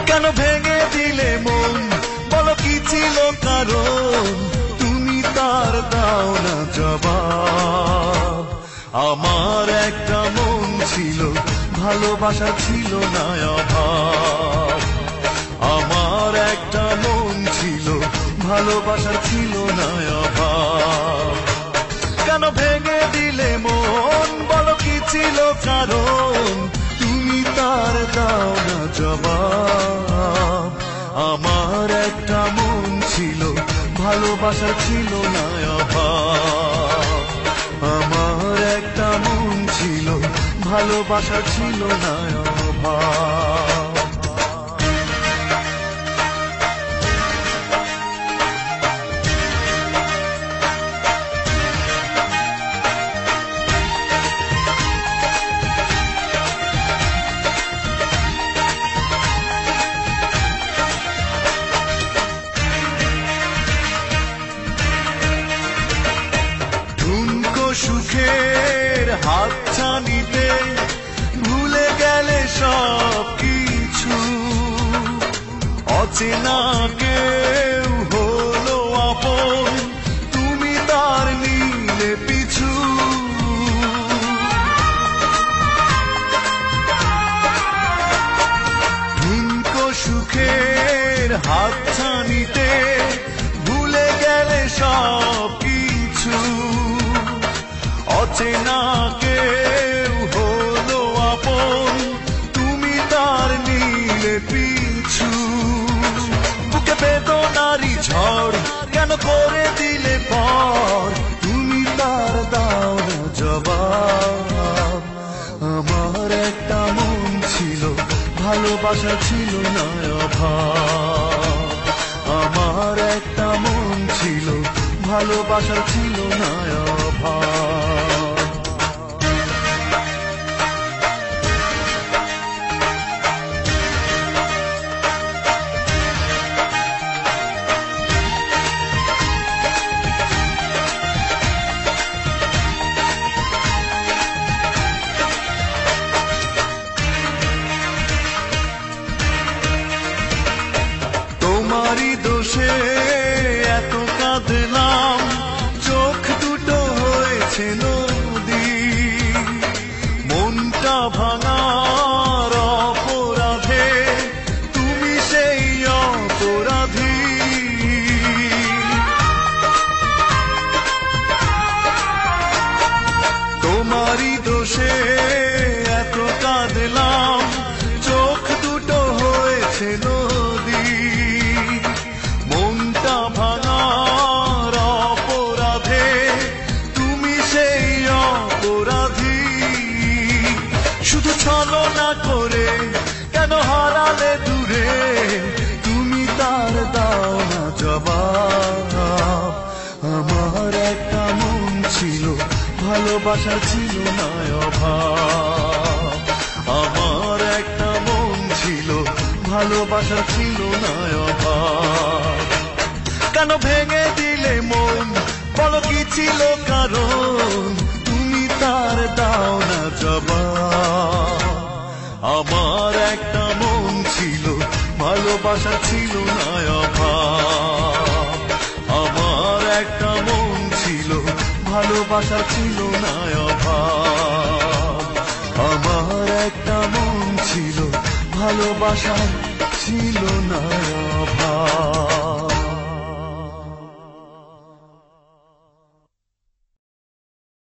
কেন ভেঙে দিলে মন, বলো কি ছিল কারণ, তুমি তার দাও না জবাব। আমার একটা মন ছিল, ভালোবাসা ছিল না অভাব। আমার একটা মন ছিল, ভালোবাসা ছিল না অভাব। কেন ভেঙে দিলে মন, বলো কি ছিল কারণ, তুমি তার দাও না জবাব। আমার একটা মন ছিল, ভালোবাসা ছিল না অভাব। আমার একটা মন ছিল, ভালোবাসা ছিল না অভাব। সুখের হাতছানিতে ভুলে গেলে সব কিছু, অচেনা কেউ হলো আপন, তুমি তার নিলে পিছু। ঠুনকো সুখের হাতছানিতে ভুলে গেলে সব কিছু, অচেনা কেউ হলো আপন, তুমি তার নিলে পিছু। বুকে বেদনারি ঝড় কেন করে দিলে পর, তুমি তার দাও না জবাব। আমার একটা মন ছিল, ভালোবাসা ছিল না অভাব। আমার একটা মন ছিল, ভালোবাসা ছিল না অভাব। তোমারই দোষে এত কাঁদলাম, চোখ দুটো হয়েছে নদী। মনটা ভাঙার অপরাধে তুমি সেই অপরাধী। তোমারই দোষে এত কাঁদলাম, চোখ দুটো হয়েছে নদী। মনটা ভাঙার অপরাধে তুমি সেই অপরাধী। শুধু ছলনা করে কেন হারালে দূরে, তুমি তার দাও না জবাব। আমার একটা মন ছিল, ভালোবাসা ছিল না অভাব। আমার একটা মন ছিল, ভালোবাসা ছিল না অভাব। কেন ভেঙে দিলে মন, বলো কি ছিল কারণ, তুমি তার দাও না জবাব। আমার একটা মন ছিল, ভালোবাসা ছিল না অভাব। আমার একটা মন ছিল, ভালোবাসা ছিল না অভাব। আমার একটা মন ছিল, ভালোবাসা ছিল না অভাব।